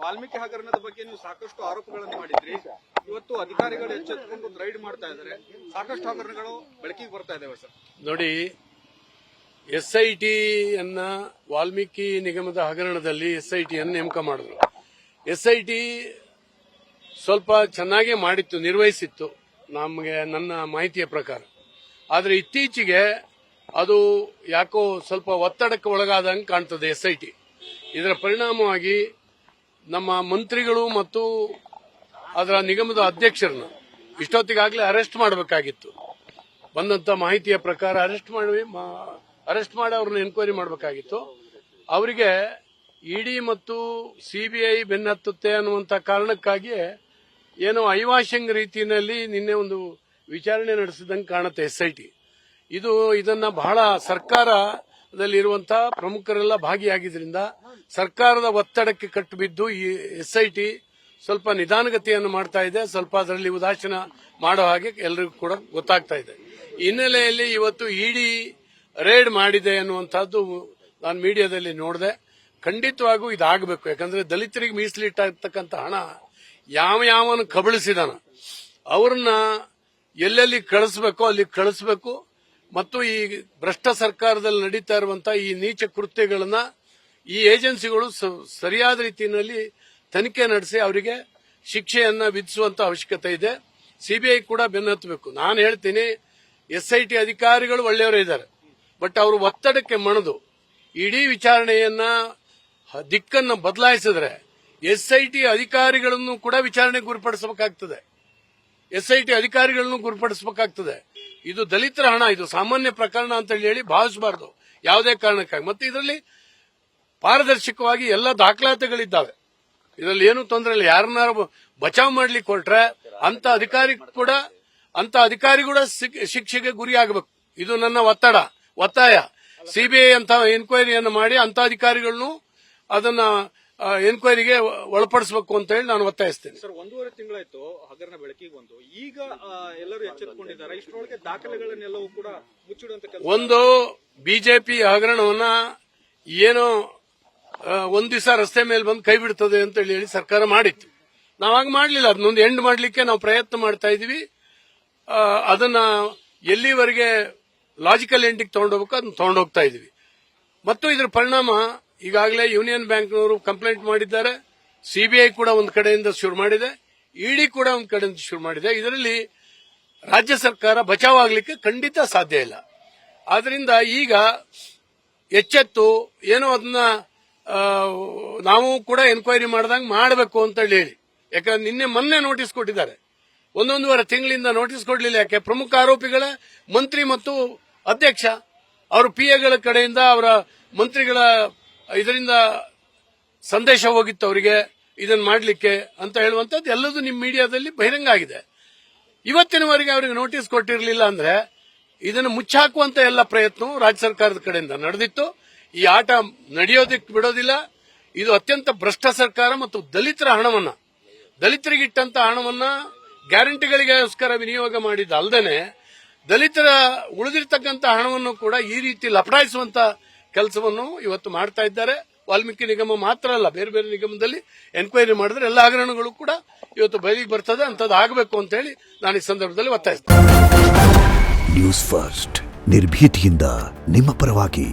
ವಾಲ್ಮೀಕಿ ಹಗರಣದ ಬಗ್ಗೆ ನೀವು ಸಾಕಷ್ಟು ಆರೋಪಗಳನ್ನು ಮಾಡಿದ್ರಿ. ಇವತ್ತು ಅಧಿಕಾರಿಗಳು ಎಚ್ಚೆತ್ತುಕೊಂಡು ರೈಡ್ ಮಾಡ್ತಾ ಇದ್ದಾರೆ. ಸಾಕಷ್ಟು ಹಗರಣಗಳು ಬೆಳಕಿಗೆ ಬರ್ತಾ ಇದಾವೆ ಸರ್. ನೋಡಿ, SIT ವಾಲ್ಮೀಕಿ ನಿಗಮದ ಹಗರಣದಲ್ಲಿ SIT ನೇಮಕ ಮಾಡಿದ್ರು. SIT ಸ್ವಲ್ಪ ಚೆನ್ನಾಗೇ ಮಾಡಿತ್ತು, ನಿರ್ವಹಿಸಿತ್ತು ನನ್ನ ಮಾಹಿತಿಯ ಪ್ರಕಾರ. ಆದರೆ ಇತ್ತೀಚೆಗೆ ಅದು ಯಾಕೋ ಸ್ವಲ್ಪ ಒತ್ತಡಕ್ಕೆ ಒಳಗಾದಂಗೆ ಕಾಣ್ತದೆ SIT. ಇದರ ಪರಿಣಾಮವಾಗಿ ನಮ್ಮ ಮಂತ್ರಿಗಳು ಮತ್ತು ಅದರ ನಿಗಮದ ಅಧ್ಯಕ್ಷರನ್ನ ಇಷ್ಟೊತ್ತಿಗಾಗಲೇ ಅರೆಸ್ಟ್ ಮಾಡಬೇಕಾಗಿತ್ತು. ಬಂದಂತ ಮಾಹಿತಿಯ ಪ್ರಕಾರ ಅರೆಸ್ಟ್ ಮಾಡಿ ಅವ್ರನ್ನ ಎನ್ಕ್ವೈರಿ ಮಾಡಬೇಕಾಗಿತ್ತು. ಅವರಿಗೆ ಇಡಿ ಮತ್ತು CBI ಬೆನ್ನತ್ತುತ್ತೆ ಅನ್ನುವಂಥ ಕಾರಣಕ್ಕಾಗಿ ಏನೋ ಐವಾಷಂಗ್ ರೀತಿಯಲ್ಲಿ ನಿನ್ನೆ ಒಂದು ವಿಚಾರಣೆ ನಡೆಸಿದಂಗೆ ಕಾಣುತ್ತೆ SIT. ಇದನ್ನ ಬಹಳ ಸರ್ಕಾರದಲ್ಲಿರುವಂತಹ ಪ್ರಮುಖರೆಲ್ಲ ಭಾಗಿಯಾಗಿದ್ರಿಂದ ಸರ್ಕಾರದ ಒತ್ತಡಕ್ಕೆ ಕಟ್ಟುಬಿದ್ದು ಈ SIT ಸ್ವಲ್ಪ ನಿಧಾನಗತಿಯನ್ನು ಮಾಡ್ತಾ ಇದೆ. ಸ್ವಲ್ಪ ಅದರಲ್ಲಿ ಉದಾಸೀನ ಮಾಡೋ ಹಾಗೆ ಎಲ್ಲರಿಗೂ ಕೂಡ ಗೊತ್ತಾಗ್ತಾ ಇದೆ. ಹಿನ್ನೆಲೆಯಲ್ಲಿ ಇವತ್ತು ಇಡಿ ರೇಡ್ ಮಾಡಿದೆ ಅನ್ನುವಂಥದ್ದು ನಾನು ಮೀಡಿಯಾದಲ್ಲಿ ನೋಡಿದೆ. ಖಂಡಿತವಾಗೂ ಇದಾಗಬೇಕು. ಯಾಕಂದ್ರೆ ದಲಿತರಿಗೆ ಮೀಸಲಿಟ್ಟಿರ್ತಕ್ಕಂಥ ಹಣ ಯಾವನು ಕಬಳಿಸಿದಾನ ಅವ್ರನ್ನ ಎಲ್ಲೆಲ್ಲಿ ಕಳಿಸಬೇಕೋ ಅಲ್ಲಿ ಕಳಿಸಬೇಕು. ಮತ್ತು ಈ ಭ್ರಷ್ಟ ಸರ್ಕಾರದಲ್ಲಿ ನಡೀತಾ ಇರುವಂತಹ ಈ ನೀಚ ಕೃತ್ಯಗಳನ್ನ ಈ ಏಜೆನ್ಸಿಗಳು ಸರಿಯಾದ ರೀತಿಯಲ್ಲಿ ತನಿಖೆ ನಡೆಸಿ ಅವರಿಗೆ ಶಿಕ್ಷೆಯನ್ನ ವಿಧಿಸುವಂತ ಅವಶ್ಯಕತೆ ಇದೆ. CBI ಕೂಡ ಬೆನ್ನತ್ತಬೇಕು. ನಾನು ಹೇಳ್ತೀನಿ, SIT ಅಧಿಕಾರಿಗಳು ಒಳ್ಳೆಯವರೇ ಇದ್ದಾರೆ, ಬಟ್ ಅವರು ಒತ್ತಡಕ್ಕೆ ಮಣಿದು ಇಡೀ ವಿಚಾರಣೆಯನ್ನ ದಿಕ್ಕನ್ನು ಬದಲಾಯಿಸಿದ್ರೆ SIT ಅಧಿಕಾರಿಗಳನ್ನು ಕೂಡ ವಿಚಾರಣೆಗೆ ಗುರಿಪಡಿಸಬೇಕಾಗ್ತದೆ. SIT ಅಧಿಕಾರಿಗಳನ್ನು ಗುರಿಪಡಿಸಬೇಕಾಗ್ತದೆ. ಇದು ದಲಿತರ ಹಣ, ಇದು ಸಾಮಾನ್ಯ ಪ್ರಕರಣ ಅಂತ ಹೇಳಿ ಭಾವಿಸಬಾರದು ಯಾವುದೇ ಕಾರಣಕ್ಕಾಗಿ. ಮತ್ತೆ ಇದರಲ್ಲಿ ಪಾರದರ್ಶಕವಾಗಿ ಎಲ್ಲ ದಾಖಲಾತಿಗಳಿದ್ದಾವೆ. ಇದರಲ್ಲಿ ಏನು ತೊಂದರೆ ಇಲ್ಲ. ಯಾರನ್ನಾರು ಬಚಾವ್ ಮಾಡ್ಲಿಕ್ಕೆ ಹೊರಟ್ರೆ ಅಂತ ಅಧಿಕಾರಿ ಕೂಡ ಶಿಕ್ಷೆಗೆ ಗುರಿಯಾಗಬೇಕು. ಇದು ನನ್ನ ಒತ್ತಾಯ. CBI ಅಂತ ಎನ್ಕ್ವೈರಿಯನ್ನು ಮಾಡಿ ಅಂತ ಅಧಿಕಾರಿಗಳನ್ನು ಅದನ್ನ ಎನ್ಕ್ವೈರಿಗೆ ಒಳಪಡಿಸಬೇಕು ಅಂತ ಹೇಳಿ ನಾನು ಒತ್ತಾಯಿಸ್ತೇನೆ. ಸರ್, 1.5 ತಿಂಗಳಾಯ್ತು ಹಗರಣ ಬೆಳಕಿಗೆ ಬಂದು. ಈಗ ಎಲ್ಲರೂ ಎಚ್ಚೆತ್ತುಕೊಂಡಿದ್ದಾರೆ. ಇಷ್ಟರೊಳಗೆ ದಾಖಲೆಗಳನ್ನೆಲ್ಲವೂ ಕೂಡ ಮುಚ್ಚಿಡುವಂತ ಒಂದು ಬಿಜೆಪಿ ಹಗರಣವನ್ನ ಏನೋ ಒಂದ್ ದಿವಸ ರಸ್ತೆ ಮೇಲೆ ಬಂದು ಕೈ ಬಿಡ್ತದೆ ಅಂತ ಹೇಳಿ ಸರ್ಕಾರ ಮಾಡಿತ್ತು. ನಾವಾಗ ಮಾಡಲಿಲ್ಲ. ಅದನ್ನೊಂದು ಎಂಡ್ ಮಾಡಲಿಕ್ಕೆ ನಾವು ಪ್ರಯತ್ನ ಮಾಡ್ತಾ ಇದೀವಿ. ಅದನ್ನ ಎಲ್ಲಿವರೆಗೆ ಲಾಜಿಕಲ್ ಎಂಡಿಗೆ ತಗೊಂಡೋಗ್ಬೇಕು ಅದನ್ನ ತಗೊಂಡೋಗ್ತಾ ಇದೀವಿ. ಮತ್ತು ಇದರ ಪರಿಣಾಮ ಈಗಾಗಲೇ ಯೂನಿಯನ್ ಬ್ಯಾಂಕ್ನವರು ಕಂಪ್ಲೇಂಟ್ ಮಾಡಿದ್ದಾರೆ. CBI ಕೂಡ ಒಂದು ಕಡೆಯಿಂದ ಶುರು ಮಾಡಿದೆ, ಇಡಿ ಕೂಡ ಒಂದು ಕಡೆಯಿಂದ ಶುರು ಮಾಡಿದೆ. ಇದರಲ್ಲಿ ರಾಜ್ಯ ಸರ್ಕಾರ ಬಚಾವ್ ಆಗ್ಲಿಕ್ಕೆ ಖಂಡಿತ ಸಾಧ್ಯ ಇಲ್ಲ. ಆದ್ರಿಂದ ಈಗ ಎಚ್ಚೆತ್ತು ಏನೋ ಅದನ್ನ ನಾವು ಕೂಡ ಎನ್ಕ್ವೈರಿ ಮಾಡಿದಂಗೆ ಮಾಡಬೇಕು ಅಂತ ಹೇಳಿ. ಯಾಕಂದ್ರೆ ಮೊನ್ನೆ ನೋಟಿಸ್ ಕೊಟ್ಟಿದ್ದಾರೆ. 1.5 ತಿಂಗಳಿಂದ ನೋಟಿಸ್ ಕೊಡಲಿಲ್ಲ. ಯಾಕೆ? ಪ್ರಮುಖ ಆರೋಪಿಗಳ ಮಂತ್ರಿ ಮತ್ತು ಅಧ್ಯಕ್ಷ ಅವರ PAಗಳ ಕಡೆಯಿಂದ ಅವರ ಮಂತ್ರಿಗಳ ಇದರಿಂದ ಸಂದೇಶ ಹೋಗಿತ್ತು ಅವರಿಗೆ ಇದನ್ನ ಮಾಡಲಿಕ್ಕೆ ಅಂತ ಹೇಳುವಂತದ್ದು ಎಲ್ಲದೂ ನಿಮ್ಮ ಮೀಡಿಯಾದಲ್ಲಿ ಬಹಿರಂಗ ಆಗಿದೆ. ಇವತ್ತಿನವರೆಗೆ ಅವರಿಗೆ ನೋಟಿಸ್ ಕೊಟ್ಟಿರಲಿಲ್ಲ ಅಂದ್ರೆ ಇದನ್ನು ಮುಚ್ಚಾಕುವಂತ ಎಲ್ಲ ಪ್ರಯತ್ನ ರಾಜ್ಯ ಸರ್ಕಾರದ ಕಡೆಯಿಂದ ನಡೆದಿತ್ತು. ಈ ಆಟ ನಡೆಯೋದಕ್ಕೆ ಬಿಡೋದಿಲ್ಲ. ಇದು ಅತ್ಯಂತ ಭ್ರಷ್ಟ ಸರ್ಕಾರ ಮತ್ತು ದಲಿತರಿಗಿಟ್ಟಂತ ಹಣವನ್ನ ಗ್ಯಾರಂಟಿಗಳಿಗೋಸ್ಕರ ವಿನಿಯೋಗ ಮಾಡಿದ ಅಲ್ಲದೆ ದಲಿತರ ಉಳಿದಿರ್ತಕ್ಕಂಥ ಹಣವನ್ನು ಕೂಡ ಈ ರೀತಿ ಲಪಟಾಯಿಸುವಂತ ಕೆಲಸವನ್ನು ಇವತ್ತು ಮಾಡ್ತಾ ಇದ್ದಾರೆ. ವಾಲ್ಮೀಕಿ ನಿಗಮ ಮಾತ್ರ ಅಲ್ಲ, ಬೇರೆ ಬೇರೆ ನಿಗಮದಲ್ಲಿ ಎನ್ಕ್ವೈರಿ ಮಾಡಿದ್ರೆ ಎಲ್ಲ ಹಗರಣಗಳು ಕೂಡ ಇವತ್ತು ಬಯಲಿಗೆ ಬರ್ತದೆ. ಅಂತದ್ದು ಆಗಬೇಕು ಅಂತ ಹೇಳಿ ನಾನು ಈ ಸಂದರ್ಭದಲ್ಲಿ ಒತ್ತಾಯಿಸ್ತೇನೆ. ನ್ಯೂಸ್ ಫಸ್ಟ್, ನಿರ್ಭೀತಿಯಿಂದ ನಿಮ್ಮ ಪರವಾಗಿ.